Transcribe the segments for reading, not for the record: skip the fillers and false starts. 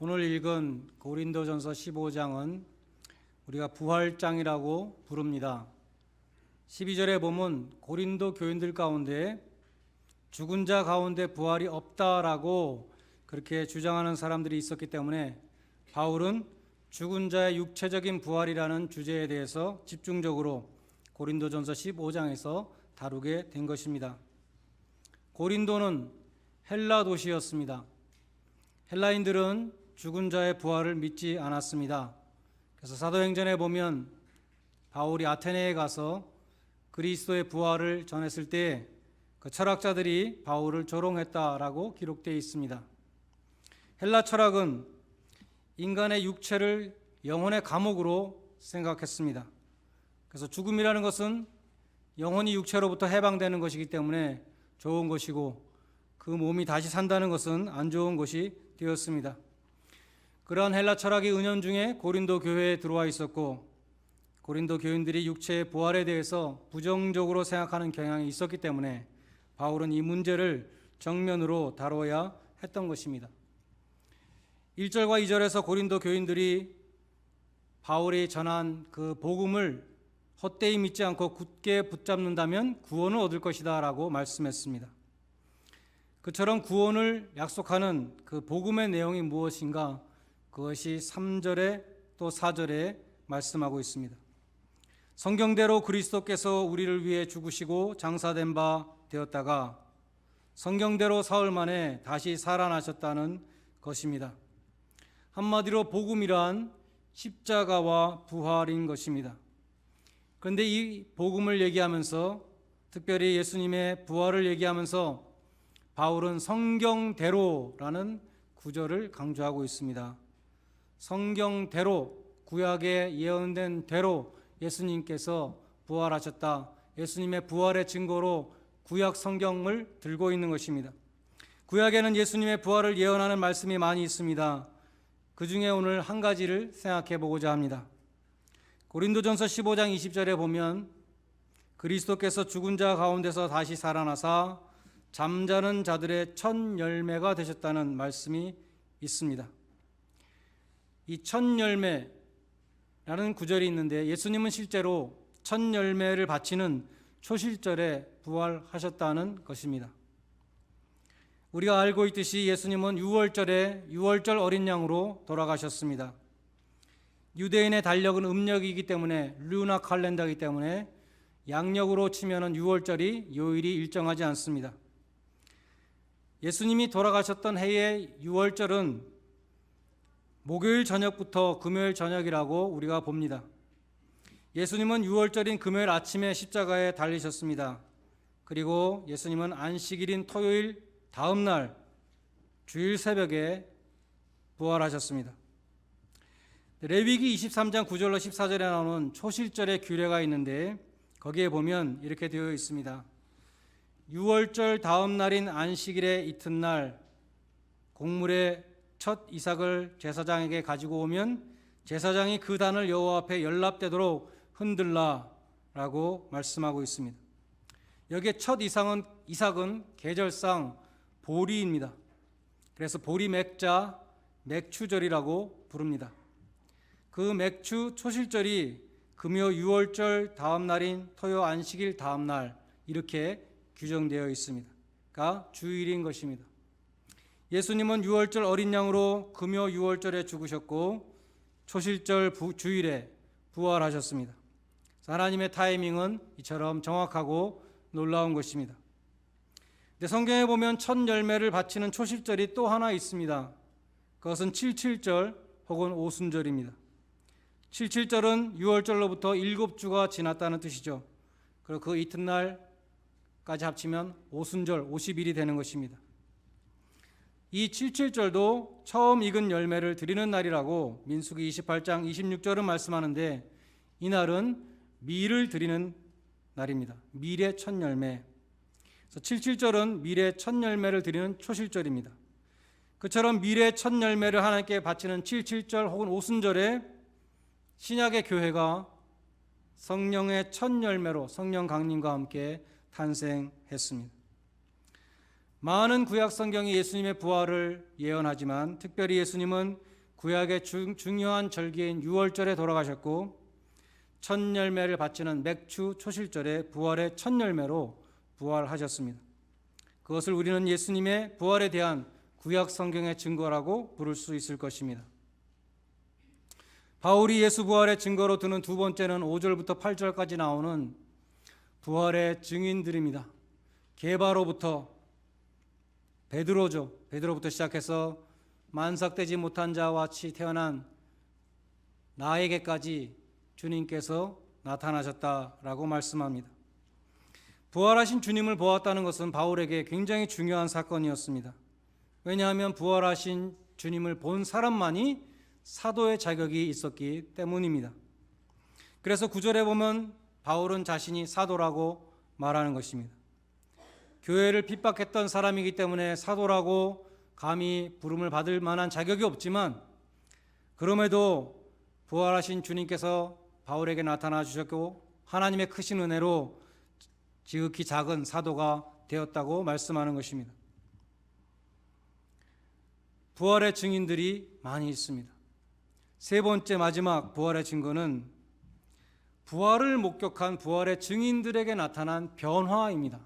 오늘 읽은 고린도전서 15장은 우리가 부활장이라고 부릅니다. 12절에 보면 고린도 교인들 가운데 죽은 자 가운데 부활이 없다라고 그렇게 주장하는 사람들이 있었기 때문에 바울은 죽은 자의 육체적인 부활이라는 주제에 대해서 집중적으로 고린도전서 15장에서 다루게 된 것입니다. 고린도는 헬라 도시였습니다. 헬라인들은 죽은 자의 부활을 믿지 않았습니다. 그래서 사도행전에 보면 바울이 아테네에 가서 그리스도의 부활을 전했을 때 그 철학자들이 바울을 조롱했다라고 기록되어 있습니다. 헬라 철학은 인간의 육체를 영혼의 감옥으로 생각했습니다. 그래서 죽음이라는 것은 영혼이 육체로부터 해방되는 것이기 때문에 좋은 것이고 그 몸이 다시 산다는 것은 안 좋은 것이 되었습니다. 그러한 헬라 철학이 은연중에 고린도 교회에 들어와 있었고 고린도 교인들이 육체의 부활에 대해서 부정적으로 생각하는 경향이 있었기 때문에 바울은 이 문제를 정면으로 다뤄야 했던 것입니다. 1절과 2절에서 고린도 교인들이 바울이 전한 그 복음을 헛되이 믿지 않고 굳게 붙잡는다면 구원을 얻을 것이다 라고 말씀했습니다. 그처럼 구원을 약속하는 그 복음의 내용이 무엇인가, 그것이 3절에 또 4절에 말씀하고 있습니다. 성경대로 그리스도께서 우리를 위해 죽으시고 장사된 바 되었다가 성경대로 사흘 만에 다시 살아나셨다는 것입니다. 한마디로 복음이란 십자가와 부활인 것입니다. 그런데 이 복음을 얘기하면서, 특별히 예수님의 부활을 얘기하면서 바울은 성경대로라는 구절을 강조하고 있습니다. 성경대로, 구약에 예언된 대로 예수님께서 부활하셨다. 예수님의 부활의 증거로 구약 성경을 들고 있는 것입니다. 구약에는 예수님의 부활을 예언하는 말씀이 많이 있습니다. 그 중에 오늘 한 가지를 생각해 보고자 합니다. 고린도전서 15장 20절에 보면 그리스도께서 죽은 자 가운데서 다시 살아나사 잠자는 자들의 첫 열매가 되셨다는 말씀이 있습니다. 이 첫 열매라는 구절이 있는데 예수님은 실제로 첫 열매를 바치는 초실절에 부활하셨다는 것입니다. 우리가 알고 있듯이 예수님은 6월절에 6월절 어린 양으로 돌아가셨습니다. 유대인의 달력은 음력이기 때문에 르나 칼렌더이기 때문에 양력으로 치면은 6월절이 요일이 일정하지 않습니다. 예수님이 돌아가셨던 해의 6월절은 목요일 저녁부터 금요일 저녁이라고 우리가 봅니다. 예수님은 6월절인 금요일 아침에 십자가에 달리셨습니다. 그리고 예수님은 안식일인 토요일 다음 날 주일 새벽에 부활하셨습니다. 레위기 23장 9절로 14절에 나오는 초실절의 규례가 있는데 거기에 보면 이렇게 되어 있습니다. 6월절 다음 날인 안식일의 이튿날 곡물의 첫 이삭을 제사장에게 가지고 오면 제사장이 그 단을 여호와 앞에 연납되도록 흔들라라고 말씀하고 있습니다. 여기에 첫 이삭은 계절상 보리입니다. 그래서 보리 맥자 맥추절이라고 부릅니다. 그 맥추 초실절이 금요 6월절 다음 날인 토요 안식일 다음 날 이렇게 규정되어 있습니다. 그러니까 주일인 것입니다. 예수님은 6월절 어린 양으로 금요 6월절에 죽으셨고 초실절 주일에 부활하셨습니다. 하나님의 타이밍은 이처럼 정확하고 놀라운 것입니다. 근데 성경에 보면 첫 열매를 바치는 초실절이 또 하나 있습니다. 그것은 77절 혹은 오순절입니다. 77절은 6월절로부터 7주가 지났다는 뜻이죠. 그리고 그 이튿날까지 합치면 오순절 50일이 되는 것입니다. 이 77절도 처음 익은 열매를 드리는 날이라고 민수기 28장 26절은 말씀하는데 이 날은 밀을 드리는 날입니다. 밀의 첫 열매. 그래서 77절은 밀의 첫 열매를 드리는 초실절입니다. 그처럼 밀의 첫 열매를 하나님께 바치는 77절 혹은 오순절에 신약의 교회가 성령의 첫 열매로 성령 강림과 함께 탄생했습니다. 많은 구약 성경이 예수님의 부활을 예언하지만 특별히 예수님은 구약의 중요한 절기인 유월절에 돌아가셨고 첫 열매를 바치는 맥추 초실절에 부활의 첫 열매로 부활하셨습니다. 그것을 우리는 예수님의 부활에 대한 구약 성경의 증거라고 부를 수 있을 것입니다. 바울이 예수 부활의 증거로 드는 두 번째는 5절부터 8절까지 나오는 부활의 증인들입니다. 게바로부터 베드로부터 시작해서 만삭되지 못한 자와 같이 태어난 나에게까지 주님께서 나타나셨다라고 말씀합니다. 부활하신 주님을 보았다는 것은 바울에게 굉장히 중요한 사건이었습니다. 왜냐하면 부활하신 주님을 본 사람만이 사도의 자격이 있었기 때문입니다. 그래서 9절에 보면 바울은 자신이 사도라고 말하는 것입니다. 교회를 핍박했던 사람이기 때문에 사도라고 감히 부름을 받을 만한 자격이 없지만 그럼에도 부활하신 주님께서 바울에게 나타나 주셨고 하나님의 크신 은혜로 지극히 작은 사도가 되었다고 말씀하는 것입니다. 부활의 증인들이 많이 있습니다. 세 번째 마지막 부활의 증거는 부활을 목격한 부활의 증인들에게 나타난 변화입니다.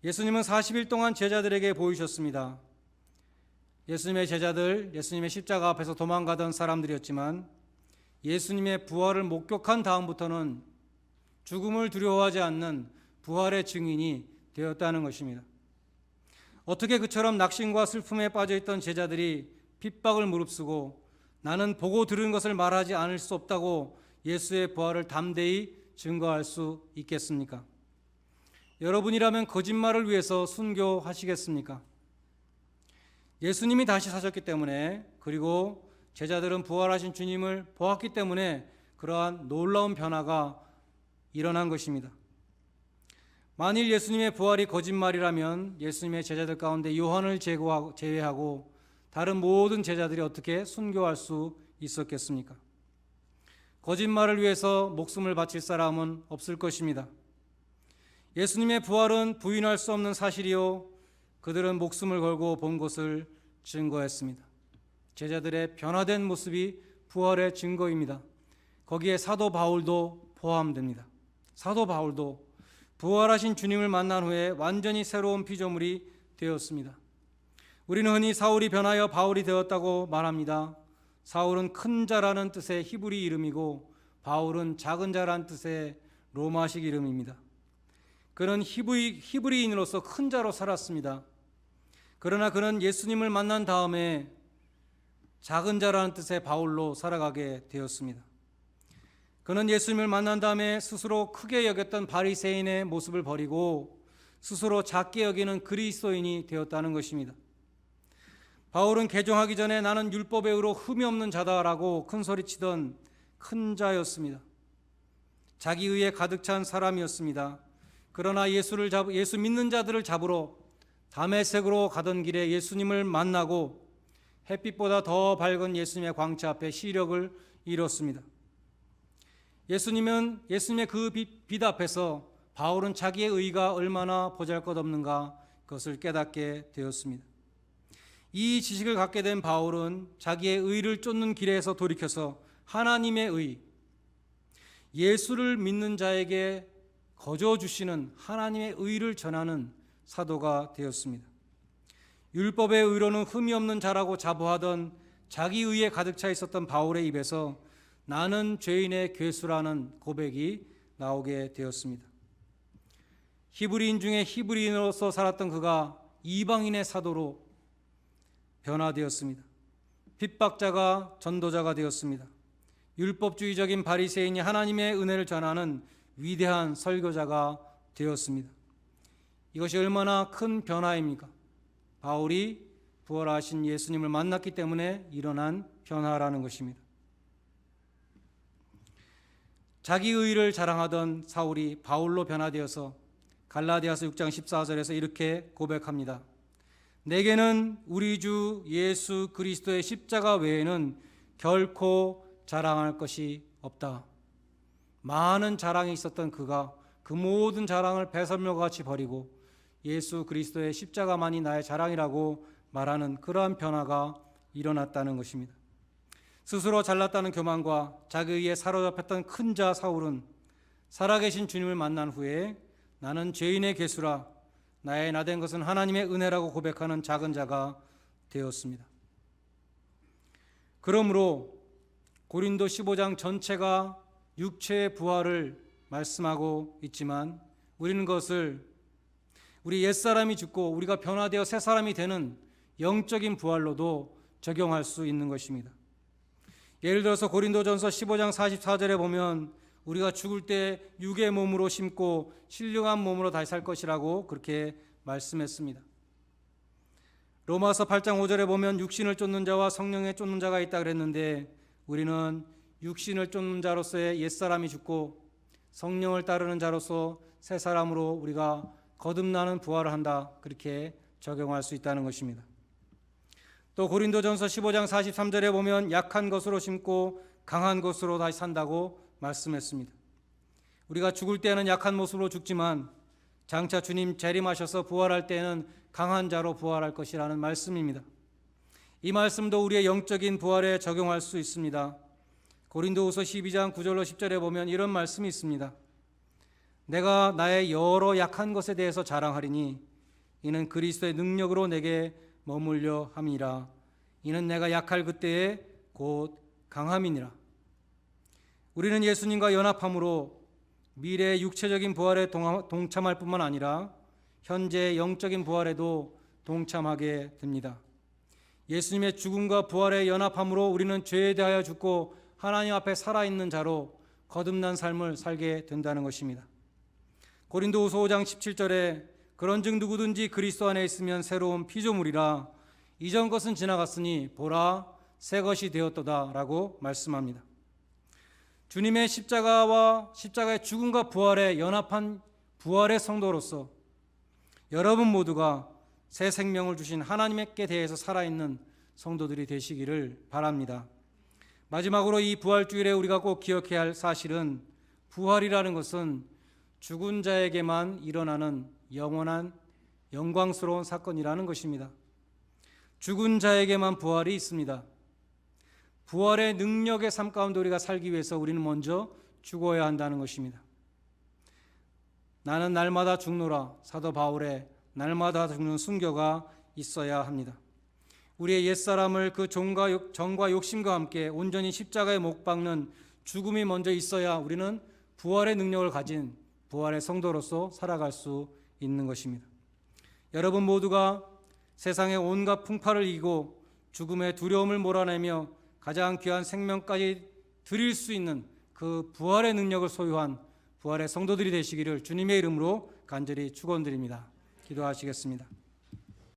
예수님은 40일 동안 제자들에게 보이셨습니다. 예수님의 제자들, 예수님의 십자가 앞에서 도망가던 사람들이었지만 예수님의 부활을 목격한 다음부터는 죽음을 두려워하지 않는 부활의 증인이 되었다는 것입니다. 어떻게 그처럼 낙심과 슬픔에 빠져있던 제자들이 핍박을 무릅쓰고 나는 보고 들은 것을 말하지 않을 수 없다고 예수의 부활을 담대히 증거할 수 있겠습니까? 여러분이라면 거짓말을 위해서 순교하시겠습니까? 예수님이 다시 사셨기 때문에 그리고 제자들은 부활하신 주님을 보았기 때문에 그러한 놀라운 변화가 일어난 것입니다. 만일 예수님의 부활이 거짓말이라면 예수님의 제자들 가운데 요한을 제외하고 다른 모든 제자들이 어떻게 순교할 수 있었겠습니까? 거짓말을 위해서 목숨을 바칠 사람은 없을 것입니다. 예수님의 부활은 부인할 수 없는 사실이요 그들은 목숨을 걸고 본 것을 증거했습니다. 제자들의 변화된 모습이 부활의 증거입니다. 거기에 사도 바울도 포함됩니다. 사도 바울도 부활하신 주님을 만난 후에 완전히 새로운 피조물이 되었습니다. 우리는 흔히 사울이 변하여 바울이 되었다고 말합니다. 사울은 큰 자라는 뜻의 히브리 이름이고 바울은 작은 자라는 뜻의 로마식 이름입니다. 그는 히브리인으로서 큰 자로 살았습니다. 그러나 그는 예수님을 만난 다음에 작은 자라는 뜻의 바울로 살아가게 되었습니다. 그는 예수님을 만난 다음에 스스로 크게 여겼던 바리새인의 모습을 버리고 스스로 작게 여기는 그리스도인이 되었다는 것입니다. 바울은 개종하기 전에 나는 율법에 의로 흠이 없는 자다라고 큰소리치던 큰 자였습니다. 자기 의에 가득 찬 사람이었습니다. 그러나 예수 믿는 자들을 잡으러 다메섹으로 가던 길에 예수님을 만나고 햇빛보다 더 밝은 예수님의 광채 앞에 시력을 잃었습니다. 예수님의 그 빛 앞에서 바울은 자기의 의가 얼마나 보잘것없는가 그것을 깨닫게 되었습니다. 이 지식을 갖게 된 바울은 자기의 의를 쫓는 길에서 돌이켜서 하나님의 의, 예수를 믿는 자에게 거저 주시는 하나님의 의를 전하는 사도가 되었습니다. 율법의 의로는 흠이 없는 자라고 자부하던 자기 의에 가득 차 있었던 바울의 입에서 나는 죄인의 괴수라는 고백이 나오게 되었습니다. 히브리인 중에 히브리인으로서 살았던 그가 이방인의 사도로 변화되었습니다. 핍박자가 전도자가 되었습니다. 율법주의적인 바리새인이 하나님의 은혜를 전하는 위대한 설교자가 되었습니다. 이것이 얼마나 큰 변화입니까? 바울이 부활하신 예수님을 만났기 때문에 일어난 변화라는 것입니다. 자기 의를 자랑하던 사울이 바울로 변화되어서 갈라디아서 6장 14절에서 이렇게 고백합니다. 내게는 우리 주 예수 그리스도의 십자가 외에는 결코 자랑할 것이 없다. 많은 자랑이 있었던 그가 그 모든 자랑을 배설물과 같이 버리고 예수 그리스도의 십자가만이 나의 자랑이라고 말하는 그러한 변화가 일어났다는 것입니다. 스스로 잘났다는 교만과 자기에 사로잡혔던 큰 자 사울은 살아계신 주님을 만난 후에 나는 죄인의 괴수라, 나의 나된 것은 하나님의 은혜라고 고백하는 작은 자가 되었습니다. 그러므로 고린도 15장 전체가 육체의 부활을 말씀하고 있지만 우리는 그것을 우리 옛사람이 죽고 우리가 변화되어 새 사람이 되는 영적인 부활로도 적용할 수 있는 것입니다. 예를 들어서 고린도전서 15장 44절에 보면 우리가 죽을 때 육의 몸으로 심고 신령한 몸으로 다시 살 것이라고 그렇게 말씀했습니다. 로마서 8장 5절에 보면 육신을 쫓는 자와 성령에 쫓는 자가 있다 그랬는데 우리는 육신을 쫓는 자로서의 옛사람이 죽고 성령을 따르는 자로서 새 사람으로 우리가 거듭나는 부활을 한다, 그렇게 적용할 수 있다는 것입니다. 또 고린도전서 15장 43절에 보면 약한 것으로 심고 강한 것으로 다시 산다고 말씀했습니다. 우리가 죽을 때는 약한 모습으로 죽지만 장차 주님 재림하셔서 부활할 때는 강한 자로 부활할 것이라는 말씀입니다. 이 말씀도 우리의 영적인 부활에 적용할 수 있습니다. 고린도후서 12장 9절로 10절에 보면 이런 말씀이 있습니다. 내가 나의 여러 약한 것에 대해서 자랑하리니 이는 그리스도의 능력으로 내게 머물려 함이라. 이는 내가 약할 그때에 곧 강함이니라. 우리는 예수님과 연합함으로 미래의 육체적인 부활에 동참할 뿐만 아니라 현재 영적인 부활에도 동참하게 됩니다. 예수님의 죽음과 부활에 연합함으로 우리는 죄에 대하여 죽고 하나님 앞에 살아있는 자로 거듭난 삶을 살게 된다는 것입니다. 고린도후서 5장 17절에 그런즉 누구든지 그리스도 안에 있으면 새로운 피조물이라 이전 것은 지나갔으니 보라 새 것이 되었도다 라고 말씀합니다. 주님의 십자가와 십자가의 죽음과 부활에 연합한 부활의 성도로서 여러분 모두가 새 생명을 주신 하나님께 대해서 살아있는 성도들이 되시기를 바랍니다. 마지막으로 이 부활주일에 우리가 꼭 기억해야 할 사실은 부활이라는 것은 죽은 자에게만 일어나는 영원한 영광스러운 사건이라는 것입니다. 죽은 자에게만 부활이 있습니다. 부활의 능력의 삶 가운데 우리가 살기 위해서 우리는 먼저 죽어야 한다는 것입니다. 나는 날마다 죽노라, 사도 바울의 날마다 죽는 순교가 있어야 합니다. 우리의 옛사람을 그 정과 욕심과 함께 온전히 십자가에 못 박는 죽음이 먼저 있어야 우리는 부활의 능력을 가진 부활의 성도로서 살아갈 수 있는 것입니다. 여러분 모두가 세상의 온갖 풍파를 이기고 죽음의 두려움을 몰아내며 가장 귀한 생명까지 드릴 수 있는 그 부활의 능력을 소유한 부활의 성도들이 되시기를 주님의 이름으로 간절히 축원드립니다. 기도하시겠습니다.